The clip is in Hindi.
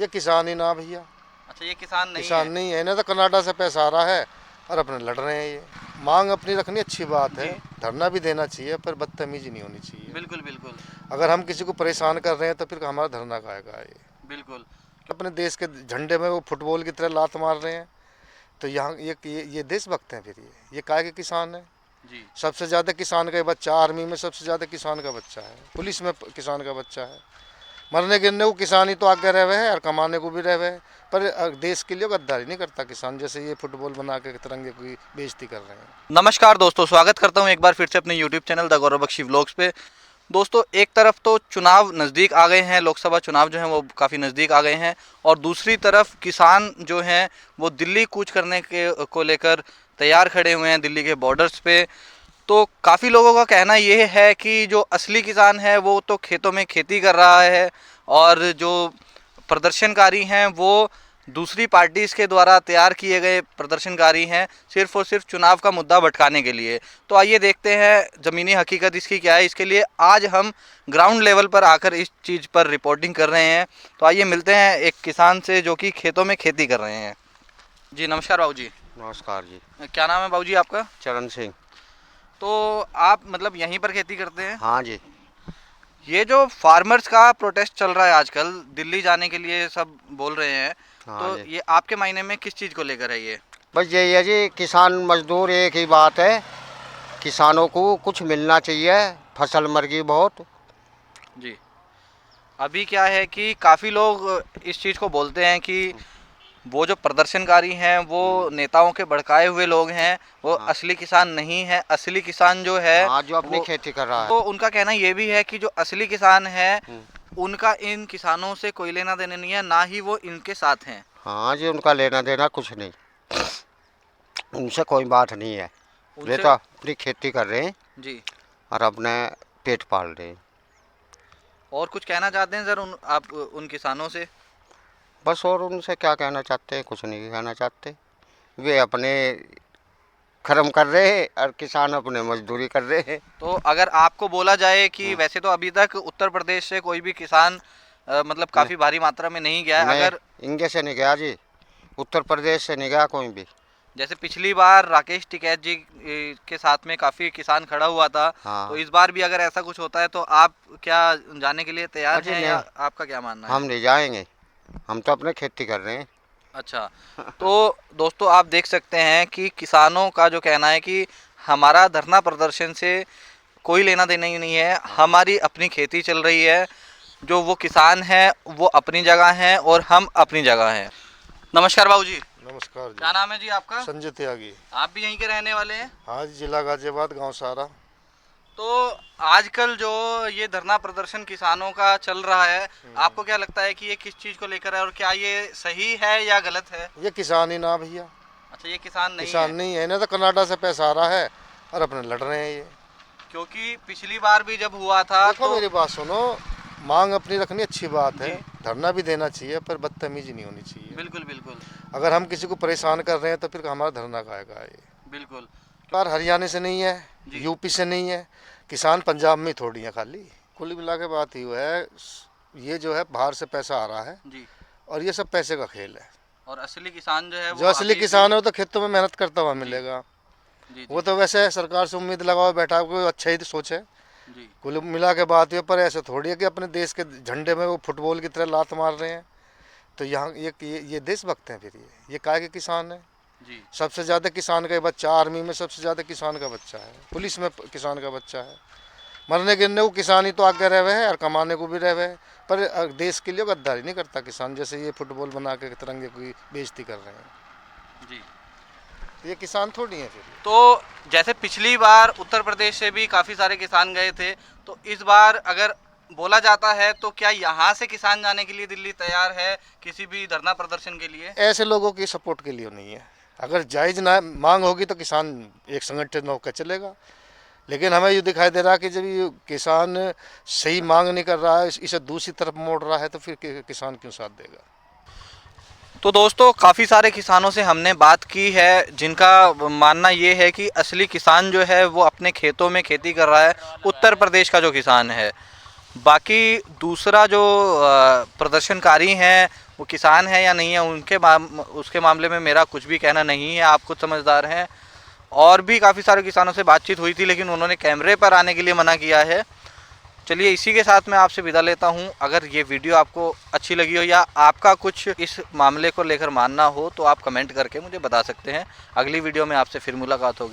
ये किसान ही ना भैया। अच्छा, ये किसान नहीं किसान है। नहीं है, इन्हें तो कनाडा से पैसा आ रहा है और अपने लड़ रहे हैं। ये मांग अपनी रखनी अच्छी बात है, जी, धरना भी देना चाहिए, पर बदतमीजी नहीं होनी चाहिए। बिल्कुल बिल्कुल। अगर हम किसी को परेशान कर रहे हैं तो फिर हमारा धरना का आएगा। ये बिल्कुल। अपने देश के झंडे में वो फुटबॉल की तरह लात मार रहे हैं, तो यहाँ ये देशभक्त हैं। फिर ये काय के किसान है। जी, सबसे ज़्यादा किसान का बच्चा, आर्मी में सबसे ज़्यादा किसान का बच्चा है, पुलिस में किसान का बच्चा है। मरने गिरने को किसान ही तो आगे रह हुए हैं और कमाने को भी रह हुए हैं, पर देश के लिए गद्दारी नहीं करता किसान। जैसे ये फुटबॉल बना के तिरंगे की बेइज्जती कर रहे हैं। नमस्कार दोस्तों, स्वागत करता हूं एक बार फिर से अपने YouTube channel the Gaurav Bakshi vlogs पे। दोस्तों, एक तरफ तो चुनाव नज़दीक आ गए हैं, लोकसभा चुनाव जो हैं वो काफ़ी नज़दीक आ गए हैं, और दूसरी तरफ किसान जो हैं वो दिल्ली कूच करने के को लेकर तैयार खड़े हुए हैं दिल्ली के बॉर्डर्स पे। तो काफ़ी लोगों का कहना ये है कि जो असली किसान है वो तो खेतों में खेती कर रहा है, और जो प्रदर्शनकारी हैं वो दूसरी पार्टीज़ के द्वारा तैयार किए गए प्रदर्शनकारी हैं, सिर्फ और सिर्फ चुनाव का मुद्दा भटकाने के लिए। तो आइए देखते हैं ज़मीनी हकीकत इसकी क्या है। इसके लिए आज हम ग्राउंड लेवल पर आकर इस चीज़ पर रिपोर्टिंग कर रहे हैं। तो आइए मिलते हैं एक किसान से जो कि खेतों में खेती कर रहे हैं। जी नमस्कार बाबू जी। नमस्कार जी। क्या नाम है बाबू जी आपका? चरण सिंह। तो आप मतलब यहीं पर खेती करते हैं? हाँ जी। ये जो फार्मर्स का प्रोटेस्ट चल रहा है आजकल, दिल्ली जाने के लिए सब बोल रहे हैं, हाँ तो जी। ये आपके मायने में किस चीज़ को लेकर है ये? बस यही है जी, किसान मजदूर एक ही बात है, किसानों को कुछ मिलना चाहिए। फसल मर गई बहुत। जी, अभी क्या है कि काफ़ी लोग इस चीज़ को बोलते हैं कि वो जो प्रदर्शनकारी हैं वो नेताओं के भड़काए हुए लोग हैं, वो हाँ। असली किसान नहीं है। असली किसान जो है हाँ, जो अपनी वो, खेती कर रहा है। तो उनका कहना ये भी है कि जो असली किसान है हम्म। उनका इन किसानों से कोई लेना देना नहीं है, ना ही वो इनके साथ हैं। हाँ जी, उनका लेना देना कुछ नहीं, उनसे कोई बात नहीं है। वे उनसे तो अपनी खेती कर रहे हैं जी। और अपने पेट पाल रहे हैं। और कुछ कहना चाहते हैं सर आप उन किसानों से? बस और उनसे क्या कहना चाहते हैं, कुछ नहीं कहना चाहते। वे अपने कर्म कर रहे हैं और किसान अपने मजदूरी कर रहे हैं। तो अगर आपको बोला जाए कि वैसे तो अभी तक उत्तर प्रदेश से कोई भी किसान मतलब काफ़ी भारी मात्रा में नहीं गया है, नहीं, अगर इंगे से नहीं गया जी, उत्तर प्रदेश से नहीं गया कोई भी। जैसे पिछली बार राकेश टिकैत जी के साथ में काफ़ी किसान खड़ा हुआ था, हाँ। तो इस बार भी अगर ऐसा कुछ होता है तो आप क्या जाने के लिए तैयार अजी हैं, नहीं, या आपका क्या मानना है? हम नहीं जाएंगे, हम तो अपने खेती कर रहे हैं। अच्छा, तो दोस्तों आप देख सकते हैं कि किसानों का जो कहना है कि हमारा धरना प्रदर्शन से कोई लेना देना ही नहीं है, हमारी अपनी खेती चल रही है, जो वो किसान है वो अपनी जगह हैं और हम अपनी जगह हैं। नमस्कार बाबू जी। नमस्कार जी। क्या नाम है जी आपका? संजय त्यागी। आप भी यहीं के रहने वाले हैं? हाँ जी, जिला गाजियाबाद, गांव सारा। तो आजकल जो ये धरना प्रदर्शन किसानों का चल रहा है, आपको क्या लगता है कि ये किस चीज़ को लेकर है और क्या ये सही है या गलत है? ये किसान ही ना भैया। अच्छा, ये किसान नहीं किसान है। नहीं है, इन्हें तो कनाडा से पैसा आ रहा है और अपने लड़ रहे हैं। ये क्योंकि पिछली बार भी जब हुआ था देखो, तो मेरी बात सुनो, मांग अपनी रखनी अच्छी बात है, जी। धरना भी देना चाहिए, पर बदतमीजी नहीं होनी चाहिए। बिल्कुल बिल्कुल। अगर हम किसी को परेशान कर रहे हैं तो फिर हमारा धरना का आएगा। ये बिल्कुल। बार हरियाणा से नहीं है, जी। यूपी से नहीं है, किसान पंजाब में थोड़ी है खाली। कुल मिला के बात ही है, ये जो है बाहर से पैसा आ रहा है जी। और ये सब पैसे का खेल है। और असली किसान जो है जो असली किसान है वो तो खेतों में मेहनत करता हुआ मिलेगा। जी वो तो वैसे सरकार से उम्मीद लगाओ बैठा, कोई अच्छा ही सोचे। जी। कुल मिला के बात ये, पर ऐसे थोड़ी है कि अपने देश के झंडे में वो फुटबॉल की तरह लात मार रहे हैं। तो यहाँ ये देशभक्त हैं। फिर ये काय के किसान है। जी। सबसे ज़्यादा किसान का बच्चा, आर्मी में सबसे ज़्यादा किसान का बच्चा है, पुलिस में किसान का बच्चा है। मरने गिरने को किसान ही तो आगे रह हुए हैं और कमाने को भी रह हुए हैं, पर देश के लिए गद्दारी नहीं करता किसान। जैसे ये फुटबॉल बना के तिरंगे की बेइज्जती कर रहे हैं। जी। ये किसान थोड़ी है फिर। तो जैसे पिछली बार उत्तर प्रदेश से भी काफ़ी सारे किसान गए थे, तो इस बार अगर बोला जाता है तो क्या यहाँ से किसान जाने के लिए दिल्ली तैयार है किसी भी धरना प्रदर्शन के लिए? ऐसे लोगों की सपोर्ट के लिए नहीं है। अगर जायज़ ना मांग होगी तो किसान एक संगठन होकर चलेगा, लेकिन हमें ये दिखाई दे रहा है कि जब ये किसान सही मांग नहीं कर रहा है, इसे दूसरी तरफ मोड़ रहा है, तो फिर किसान क्यों साथ देगा? तो दोस्तों काफ़ी सारे किसानों से हमने बात की है जिनका मानना ये है कि असली किसान जो है वो अपने खेतों में खेती कर रहा है, उत्तर प्रदेश का जो किसान है। बाकी दूसरा जो प्रदर्शनकारी हैं वो किसान है या नहीं है, उसके मामले में मेरा कुछ भी कहना नहीं है, आप खुद समझदार हैं। और भी काफ़ी सारे किसानों से बातचीत हुई थी लेकिन उन्होंने कैमरे पर आने के लिए मना किया है। चलिए इसी के साथ मैं आपसे विदा लेता हूं। अगर ये वीडियो आपको अच्छी लगी हो या आपका कुछ इस मामले को लेकर मानना हो तो आप कमेंट करके मुझे बता सकते हैं। अगली वीडियो में आपसे फिर मुलाकात होगी।